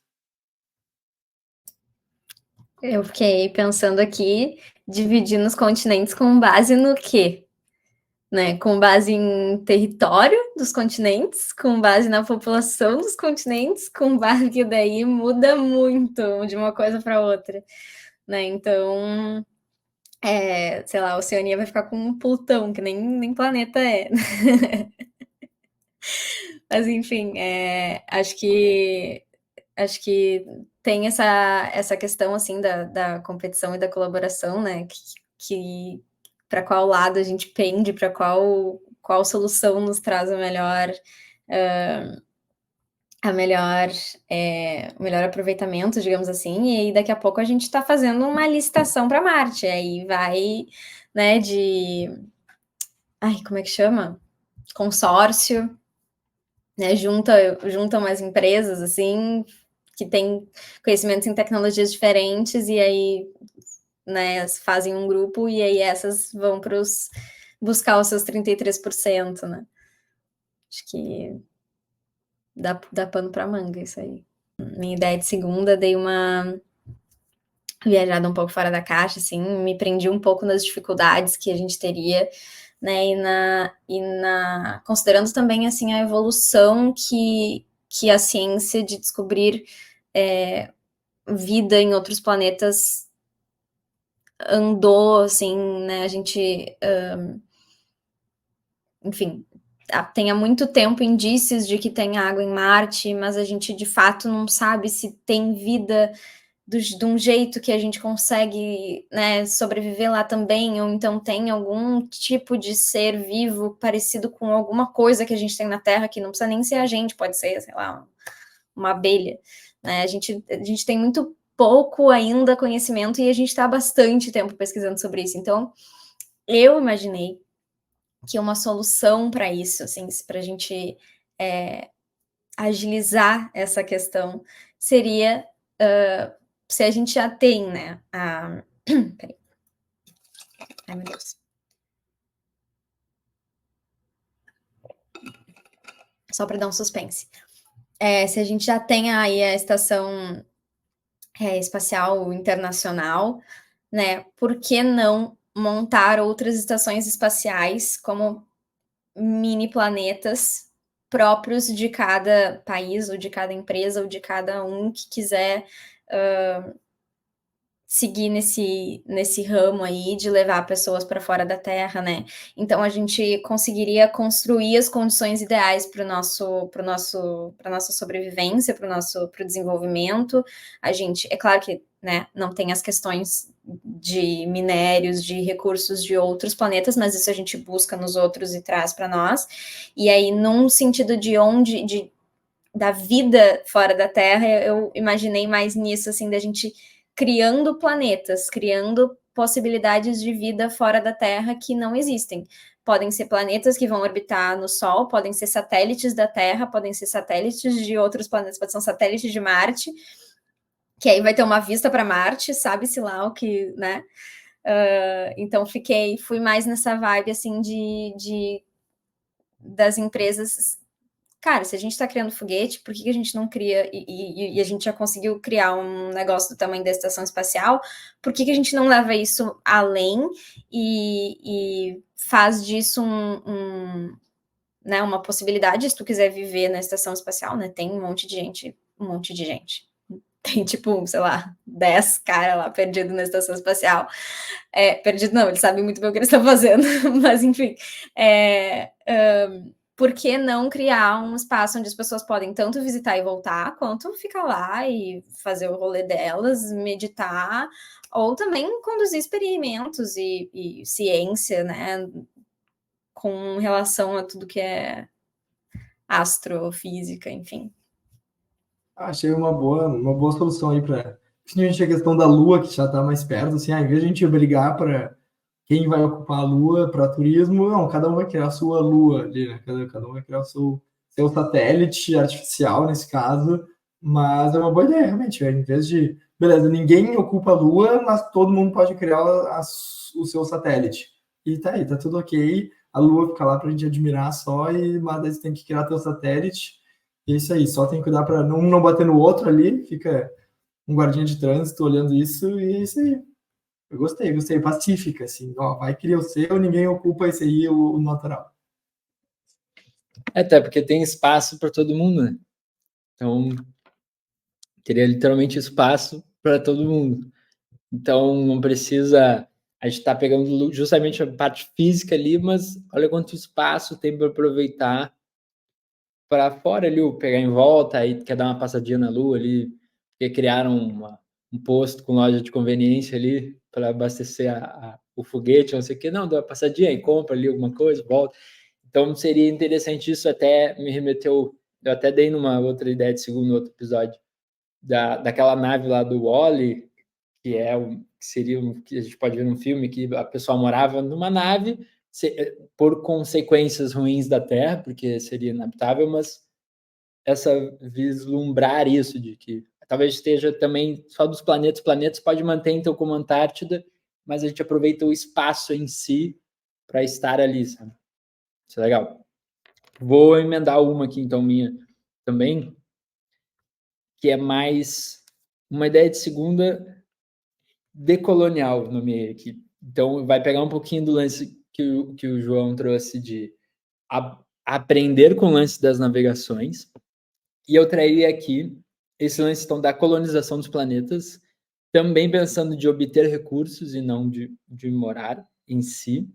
Eu fiquei pensando aqui, dividindo os continentes com base no quê? Né? Com base em território dos continentes, com base na população dos continentes, com base que daí muda muito de uma coisa para outra, né? Então, sei lá, a Oceania vai ficar com um Plutão, que nem planeta é. Mas enfim, acho que tem essa questão assim da competição e da colaboração, né? Que para qual lado a gente pende, para qual solução nos traz o melhor melhor aproveitamento, digamos assim, e aí daqui a pouco a gente está fazendo uma licitação para Marte, aí vai, né, como é que chama? Consórcio, né, junta umas empresas, assim, que tem conhecimentos em tecnologias diferentes, e aí, né, fazem um grupo, e aí essas vão buscar os seus 33%, né? Acho que dá pano para manga isso aí. Minha ideia de segunda, dei uma viajada um pouco fora da caixa, assim, me prendi um pouco nas dificuldades que a gente teria, né, considerando também, assim, a evolução que a ciência de descobrir vida em outros planetas andou, assim, né, a gente, enfim, tem há muito tempo indícios de que tem água em Marte, mas a gente, de fato, não sabe se tem vida de um jeito que a gente consegue, né, sobreviver lá também, ou então tem algum tipo de ser vivo parecido com alguma coisa que a gente tem na Terra, que não precisa nem ser a gente, pode ser, sei lá, uma abelha, né? A gente tem muito pouco ainda conhecimento e a gente está há bastante tempo pesquisando sobre isso. Então, eu imaginei que uma solução para isso, assim, para a gente agilizar essa questão, seria se a gente já tem, né, peraí. Ai, meu Deus. Só para dar um suspense. Se a gente já tem aí a Estação Espacial Internacional, né, por que não montar outras estações espaciais como mini planetas próprios de cada país, ou de cada empresa, ou de cada um que quiser seguir nesse ramo aí de levar pessoas para fora da Terra, né? Então a gente conseguiria construir as condições ideais para nossa sobrevivência, para o desenvolvimento. A gente, é claro que, né, não tem as questões de minérios, de recursos de outros planetas, mas isso a gente busca nos outros e traz para nós. E aí, num sentido da vida fora da Terra, eu imaginei mais nisso, assim, da gente criando planetas, criando possibilidades de vida fora da Terra que não existem. Podem ser planetas que vão orbitar no Sol, podem ser satélites da Terra, podem ser satélites de outros planetas, podem ser satélites de Marte, que aí vai ter uma vista para Marte, sabe-se lá o que, né? Então fui mais nessa vibe, assim, das empresas. Cara, se a gente está criando foguete, por que a gente não cria, e a gente já conseguiu criar um negócio do tamanho da estação espacial, por que a gente não leva isso além e faz disso né, uma possibilidade, se tu quiser viver na estação espacial, né, tem um monte de gente. Tem, tipo, sei lá, 10 caras lá perdidos na estação espacial. Perdido não, eles sabem muito bem o que eles estão fazendo, mas enfim, por que não criar um espaço onde as pessoas podem tanto visitar e voltar, quanto ficar lá e fazer o rolê delas, meditar, ou também conduzir experimentos e ciência, né, com relação a tudo que é astrofísica, enfim. Achei uma boa solução aí para principalmente a questão da Lua, que já está mais perto, assim, em vez de a gente brigar para quem vai ocupar a Lua para turismo, não, cada um vai criar a sua Lua ali, né? Cada um vai criar o seu satélite artificial, nesse caso, mas é uma boa ideia, realmente, em vez de beleza, ninguém ocupa a Lua, mas todo mundo pode criar o seu satélite. E tá aí, tá tudo ok. A Lua fica lá pra gente admirar só, mas daí você tem que criar teu satélite. E é isso aí, só tem que cuidar para não bater no outro ali, fica um guardinha de trânsito olhando isso, e é isso aí. Eu gostei, pacífica, assim, ó, vai criar o seu, ninguém ocupa esse aí, o natural. Até porque tem espaço para todo mundo, né? Então, teria literalmente espaço para todo mundo. Então, não precisa. A gente está pegando justamente a parte física ali, mas olha quanto espaço tem para aproveitar para fora ali, pegar em volta, aí quer dar uma passadinha na Lua ali, porque criaram um posto com loja de conveniência ali para abastecer o foguete, não sei o que, não, dá uma passadinha e compra ali alguma coisa, volta. Então seria interessante isso, até me remeteu, eu até dei numa outra ideia de segundo outro episódio, daquela nave lá do Wall-E, que seria que a gente pode ver num filme, que a pessoa morava numa nave por consequências ruins da Terra, porque seria inabitável, mas vislumbrar isso de que talvez esteja também só dos planetas pode manter então como Antártida, mas a gente aproveita o espaço em si para estar ali, sabe? Isso é legal. Vou emendar uma aqui então minha também, que é mais uma ideia de segunda decolonial, nomeei aqui. Então, vai pegar um pouquinho do lance que o João trouxe de aprender com o lance das navegações, e eu traria aqui esse lance então, da colonização dos planetas, também pensando de obter recursos e não de morar em si,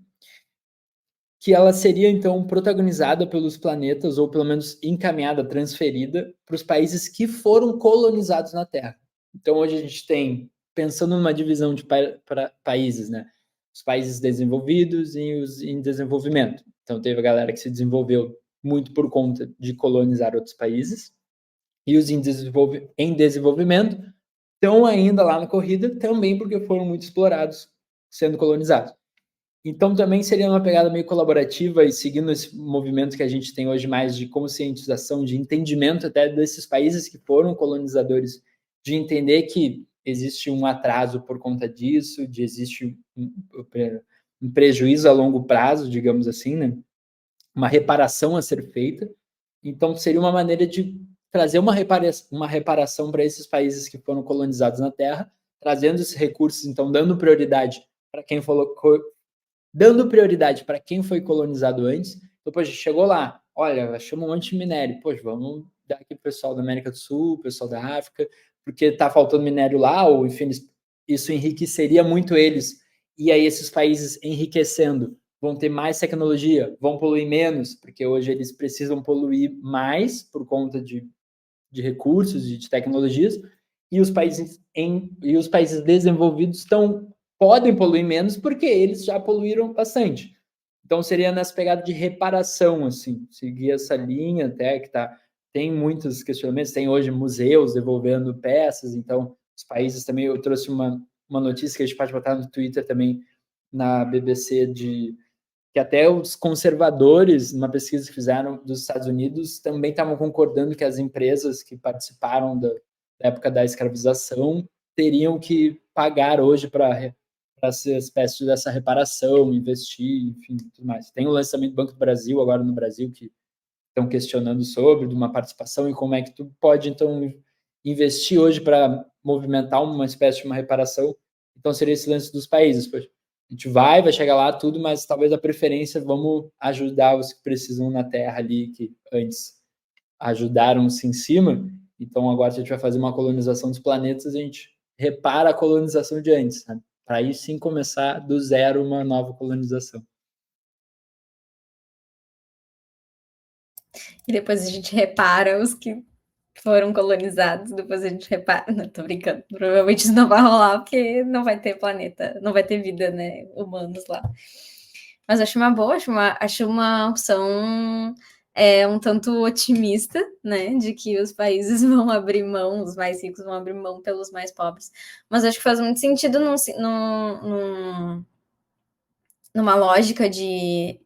que ela seria então protagonizada pelos planetas, ou pelo menos encaminhada, transferida para os países que foram colonizados na Terra. Então, hoje a gente tem, pensando numa divisão de países, né? Os países desenvolvidos e os em desenvolvimento. Então, teve a galera que se desenvolveu muito por conta de colonizar outros países, e os em desenvolvimento estão ainda lá na corrida, também porque foram muito explorados, sendo colonizados. Então, também seria uma pegada meio colaborativa e seguindo esse movimento que a gente tem hoje mais de conscientização, de entendimento até desses países que foram colonizadores, de entender que existe um atraso por conta disso, de existe um prejuízo a longo prazo, digamos assim, né? Uma reparação a ser feita. Então, seria uma maneira de trazer uma reparação para esses países que foram colonizados na Terra, trazendo esses recursos, então, dando prioridade para quem foi colonizado antes. Então, poxa, chegou lá, olha, achamos um monte de minério, poxa, vamos dar aqui para o pessoal da América do Sul, pessoal da África, porque está faltando minério lá, ou enfim, isso enriqueceria muito eles. E aí esses países enriquecendo vão ter mais tecnologia, vão poluir menos, porque hoje eles precisam poluir mais por conta de recursos e de tecnologias, e os países desenvolvidos podem poluir menos porque eles já poluíram bastante. Então seria nessa pegada de reparação, assim, seguir essa linha até que tem muitos questionamentos, tem hoje museus devolvendo peças, então os países também, eu trouxe uma notícia que a gente pode botar no Twitter também, na BBC, que até os conservadores, numa pesquisa que fizeram dos Estados Unidos, também estavam concordando que as empresas que participaram da época da escravização teriam que pagar hoje para essa espécie dessa reparação, investir, enfim, tudo mais. Tem o lançamento do Banco do Brasil, agora no Brasil, que estão questionando sobre, de uma participação e como é que tu pode, então, investir hoje para movimentar uma espécie de uma reparação. Então, seria esse lance dos países. Poxa, a gente vai chegar lá tudo, mas talvez a preferência, vamos ajudar os que precisam na Terra ali, que antes ajudaram-se em cima. Então, agora, se a gente vai fazer uma colonização dos planetas, a gente repara a colonização de antes, né? Para aí sim começar do zero uma nova colonização. E depois a gente repara os que foram colonizados, depois a gente repara. Não, tô brincando. Provavelmente isso não vai rolar, porque não vai ter planeta, não vai ter vida, né? Humanos lá. Mas acho uma boa, acho uma opção um tanto otimista, né? De que os países vão abrir mão, os mais ricos vão abrir mão pelos mais pobres. Mas acho que faz muito sentido numa lógica de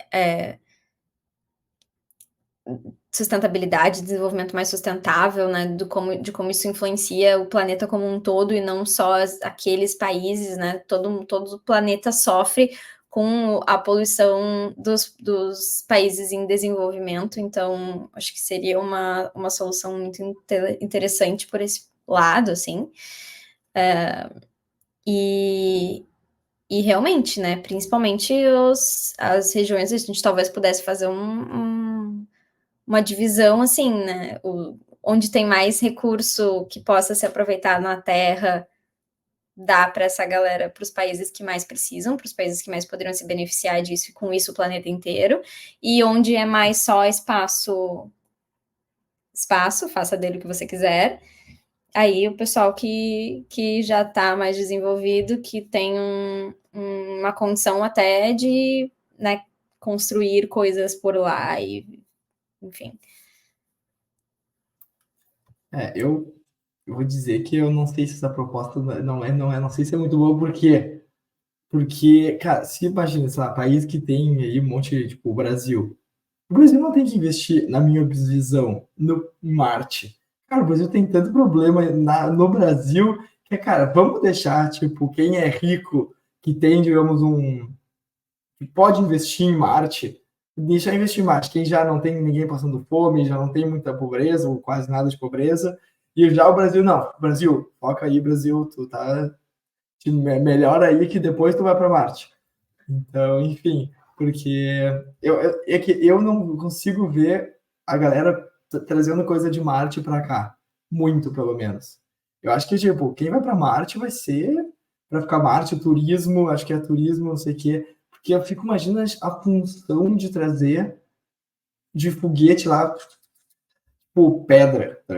sustentabilidade, desenvolvimento mais sustentável, né, de como isso influencia o planeta como um todo e não só aqueles países, né, todo o planeta sofre com a poluição dos países em desenvolvimento, então acho que seria uma solução muito interessante por esse lado, assim, e realmente, né, principalmente as regiões, a gente talvez pudesse fazer uma divisão assim, né? Onde tem mais recurso que possa ser aproveitado na terra, dá para essa galera, para os países que mais precisam, para os países que mais poderiam se beneficiar disso, e com isso o planeta inteiro, e onde é mais só espaço, faça dele o que você quiser. Aí o pessoal que já está mais desenvolvido, que tem uma condição até de, né, construir coisas por lá, e enfim. Eu vou dizer que eu não sei se essa proposta não sei se é muito boa, porque, cara, se imagina, sei lá, país que tem aí um monte, tipo, o Brasil. O Brasil não tem que investir, na minha visão, no em Marte. Cara, o Brasil tem tanto problema no Brasil que, cara, vamos deixar, tipo, quem é rico, que tem, digamos, que pode investir em Marte, deixar investir em Marte. Quem já não tem ninguém passando fome, já não tem muita pobreza, ou quase nada de pobreza, e já o Brasil, não. Brasil, foca aí, Brasil, tu tá melhor aí que depois tu vai para Marte. Então, enfim, porque é que eu não consigo ver a galera trazendo coisa de Marte para cá, muito pelo menos. Eu acho que, tipo, quem vai para Marte vai ser para ficar Marte, turismo, acho que é turismo, não sei o quê, porque eu fico imaginando a função de trazer de foguete lá, tipo, pedra, tá?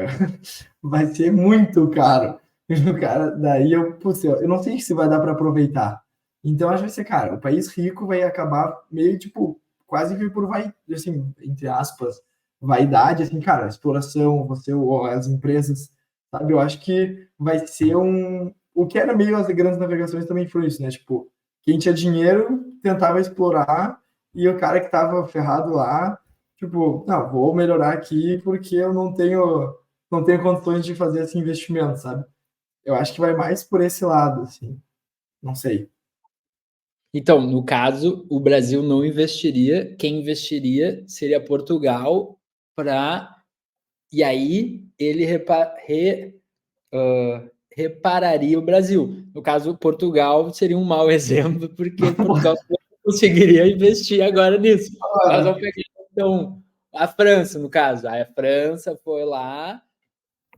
Vai ser muito caro. O cara, daí putz, eu não sei se vai dar para aproveitar. Então, acho que vai ser, cara, o país rico vai acabar meio, tipo, quase que por vai, assim, entre aspas, vaidade, assim, cara, exploração, você, as empresas, sabe? Eu acho que vai ser o que era meio as grandes navegações também foi isso, né? Tipo, quem tinha dinheiro tentava explorar e o cara que tava ferrado lá, tipo, não, vou melhorar aqui porque eu não tenho condições de fazer esse investimento, sabe? Eu acho que vai mais por esse lado, assim. Não sei. Então, no caso, o Brasil não investiria, quem investiria seria Portugal para. E aí ele repararia o Brasil. No caso, Portugal seria um mau exemplo, porque Portugal não conseguiria investir agora nisso. Nós vamos pegar, então, a França, no caso. Aí a França foi lá,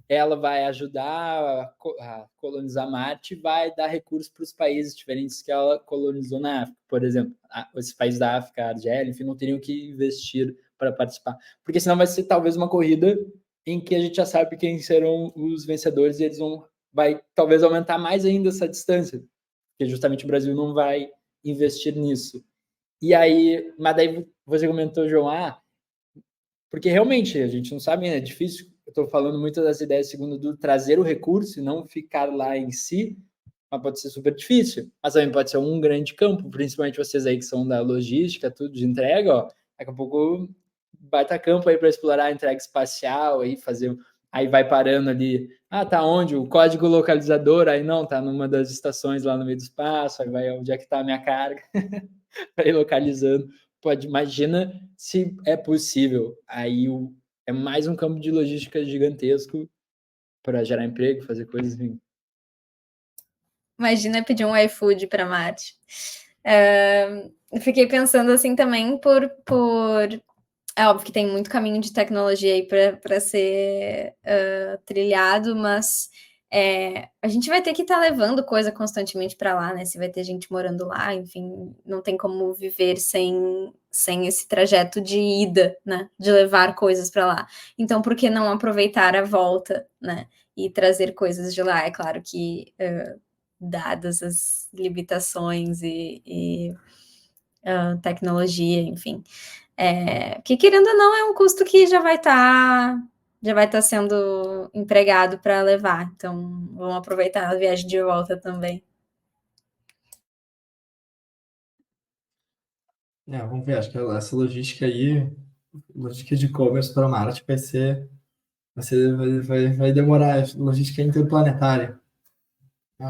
ela vai ajudar a colonizar Marte e vai dar recursos para os países diferentes que ela colonizou na África. Por exemplo, esses países da África, a Argélia, enfim, não teriam que investir para participar. Porque senão vai ser talvez uma corrida em que a gente já sabe quem serão os vencedores e eles vai talvez aumentar mais ainda essa distância, porque justamente o Brasil não vai investir nisso. E aí, mas daí você comentou, João, porque realmente a gente não sabe, é difícil. Eu estou falando muito das ideias segundo do trazer o recurso e não ficar lá em si, mas pode ser super difícil. Mas também pode ser um grande campo, principalmente vocês aí que são da logística, tudo de entrega, ó. Daqui a pouco baita campo aí para explorar a entrega espacial, aí fazer. Aí vai parando ali. Tá onde? O código localizador, aí não, tá numa das estações lá no meio do espaço, aí vai onde é que tá a minha carga, para ir localizando. Imagina se é possível. Aí é mais um campo de logística gigantesco para gerar emprego, fazer coisas assim. Imagina pedir um iFood para Marte. Eu fiquei pensando assim também é óbvio que tem muito caminho de tecnologia aí para ser trilhado, mas a gente vai ter que estar levando coisa constantemente para lá, né? Se vai ter gente morando lá, enfim, não tem como viver sem esse trajeto de ida, né? De levar coisas para lá. Então, por que não aproveitar a volta, né? E trazer coisas de lá? É claro que dadas as limitações e tecnologia, enfim. Que querendo ou não, é um custo que já vai estar sendo empregado para levar. Então, vamos aproveitar a viagem de volta também. Vamos ver, acho que essa logística aí logística de e-commerce para Marte vai demorar. Logística interplanetária.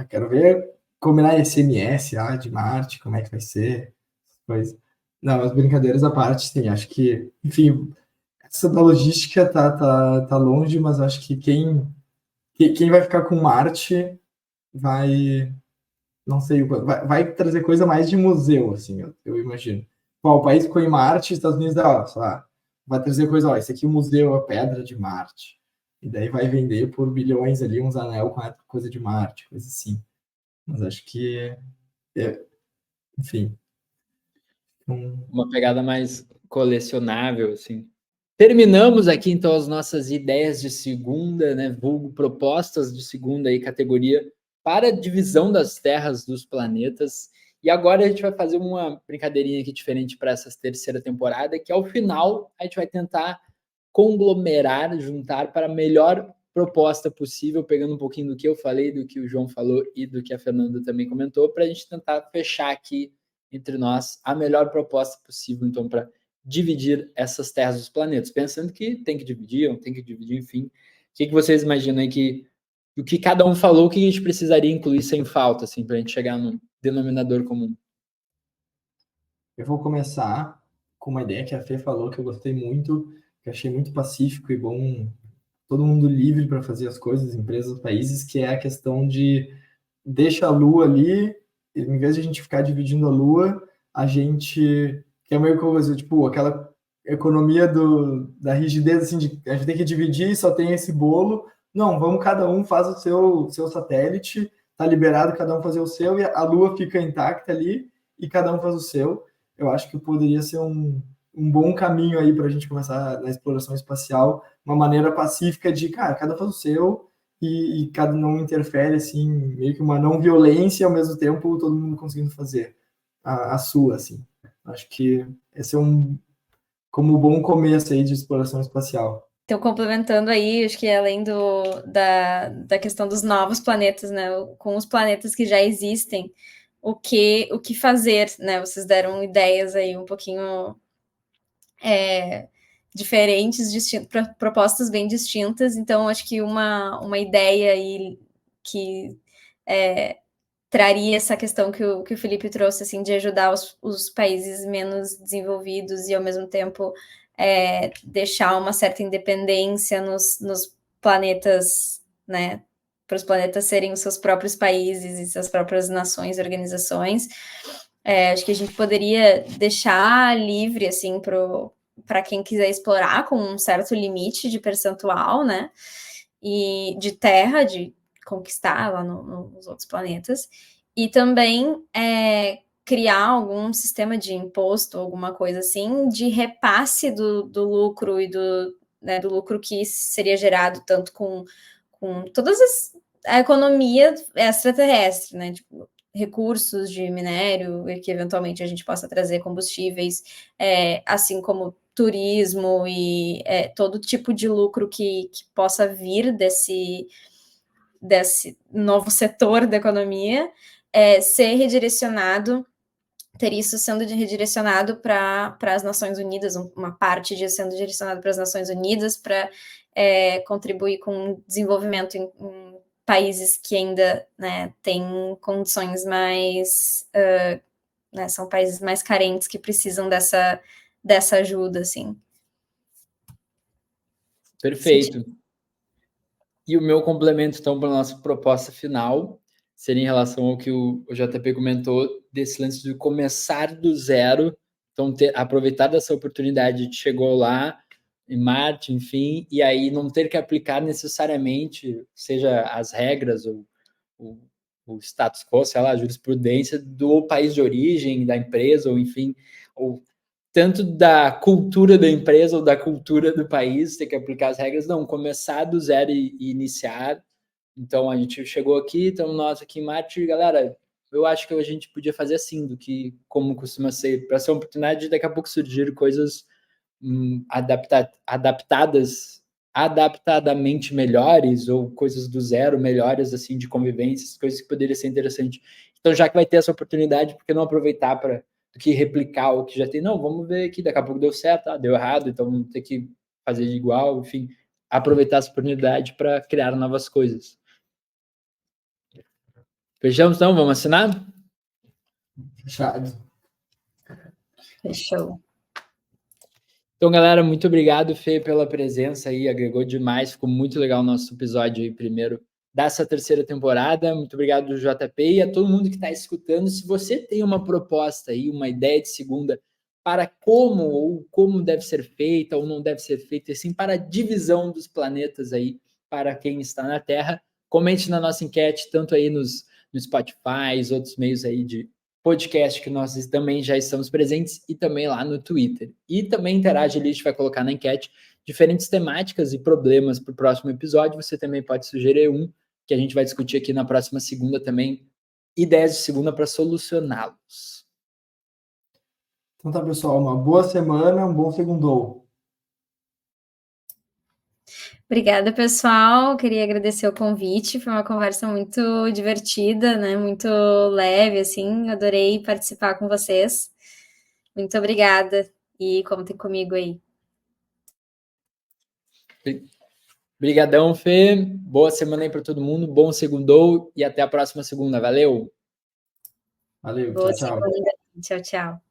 Quero ver combinar SMS de Marte, como é que vai ser, coisa. Não, as brincadeiras à parte, sim, acho que, enfim, essa da logística tá longe, mas acho que quem vai ficar com Marte vai, não sei, vai trazer coisa mais de museu, assim, eu imagino. O país ficou em Marte, Estados Unidos, sei lá, vai trazer coisa, esse aqui é o museu, a pedra de Marte. E daí vai vender por bilhões ali uns anel com a coisa de Marte, coisa assim. Mas acho que, enfim. Uma pegada mais colecionável, assim. Terminamos aqui, então, as nossas ideias de segunda, né? Vulgo propostas de segunda aí, categoria para a divisão das terras dos planetas. E agora a gente vai fazer uma brincadeirinha aqui diferente para essa terceira temporada, que ao final a gente vai tentar conglomerar, juntar para a melhor proposta possível, pegando um pouquinho do que eu falei, do que o João falou e do que a Fernanda também comentou, para a gente tentar fechar aqui entre nós a melhor proposta possível, então, para dividir essas terras dos planetas, pensando que tem que dividir, enfim. O que vocês imaginam aí que o que cada um falou, o que a gente precisaria incluir sem falta, assim, para a gente chegar num denominador comum? Eu vou começar com uma ideia que a Fê falou, que eu gostei muito, que achei muito pacífico e bom, todo mundo livre para fazer as coisas, empresas, países, que é a questão de deixa a Lua ali, em vez de a gente ficar dividindo a Lua, a gente que é meio coisa, tipo, aquela economia da rigidez, assim, de a gente tem que dividir, só tem esse bolo. Não, vamos, cada um faz o seu satélite, tá liberado cada um fazer o seu, e a Lua fica intacta ali, e cada um faz o seu. Eu acho que poderia ser um bom caminho aí para a gente começar na exploração espacial, uma maneira pacífica de, cara, cada um faz o seu, e cada não interfere, assim, meio que uma não violência, ao mesmo tempo todo mundo conseguindo fazer a sua, assim. Acho que esse é como um bom começo aí de exploração espacial. Então, complementando aí, acho que além da questão dos novos planetas, né, com os planetas que já existem, o que fazer, né? Vocês deram ideias aí um pouquinho diferentes, propostas bem distintas. Então, acho que uma ideia aí que traria essa questão que o Felipe trouxe, assim, de ajudar os países menos desenvolvidos e, ao mesmo tempo, deixar uma certa independência nos planetas, né, para os planetas serem os seus próprios países e suas próprias nações e organizações. Acho que a gente poderia deixar livre, assim, para quem quiser explorar com um certo limite de percentual, né, e de terra, de conquistar lá nos outros planetas, e também criar algum sistema de imposto, alguma coisa assim, de repasse do lucro e do lucro que seria gerado tanto com todas a economia extraterrestre, né? Tipo, recursos de minério, e que eventualmente a gente possa trazer combustíveis, assim como turismo e todo tipo de lucro que possa vir desse novo setor da economia, ser redirecionado, ter isso sendo redirecionado para as Nações Unidas, uma parte disso sendo direcionado para as Nações Unidas, para contribuir com o desenvolvimento em países que ainda, né, têm condições mais... né, são países mais carentes que precisam dessa ajuda, assim. Perfeito. E o meu complemento, então, para a nossa proposta final seria em relação ao que o JP comentou, desse lance de começar do zero, então aproveitar dessa oportunidade de chegou lá em Marte, enfim, e aí não ter que aplicar necessariamente, seja as regras ou o status quo, sei lá, a jurisprudência do país de origem da empresa, ou enfim, ou tanto da cultura da empresa ou da cultura do país, ter que aplicar as regras, não, começar do zero e iniciar. Então, a gente chegou aqui, estamos nós aqui em Marte, galera, eu acho que a gente podia fazer assim, do que, como costuma ser, para ser uma oportunidade de daqui a pouco surgir coisas adaptadamente melhores, ou coisas do zero melhores, assim, de convivências, coisas que poderia ser interessante. Então, já que vai ter essa oportunidade, por que não aproveitar para do que replicar o que já tem. Não, vamos ver aqui, daqui a pouco deu certo, deu errado, então vamos ter que fazer de igual, enfim, aproveitar essa oportunidade para criar novas coisas. Fechamos então? Vamos assinar? Fechado. Fechou. Então, galera, muito obrigado, Fê, pela presença aí, agregou demais, ficou muito legal o nosso episódio aí, primeiro dessa terceira temporada. Muito obrigado, JP, e a todo mundo que está escutando. Se você tem uma proposta aí, uma ideia de segunda para como deve ser feita ou não deve ser feita, assim, para a divisão dos planetas aí, para quem está na Terra, comente na nossa enquete, tanto aí no Spotify, outros meios aí de podcast que nós também já estamos presentes e também lá no Twitter. E também interage ali, a gente vai colocar na enquete diferentes temáticas e problemas para o próximo episódio. Você também pode sugerir um que a gente vai discutir aqui na próxima segunda também, ideias de segunda para solucioná-los. Então tá, pessoal, uma boa semana, um bom segundou. Obrigada, pessoal. Queria agradecer o convite. Foi uma conversa muito divertida, né? Muito leve, assim. Adorei participar com vocês. Muito obrigada. E contem comigo aí. Obrigadão, Fê. Boa semana aí para todo mundo. Bom segundou e até a próxima segunda. Valeu! Valeu, Boa tchau, tchau. segunda. Tchau, tchau.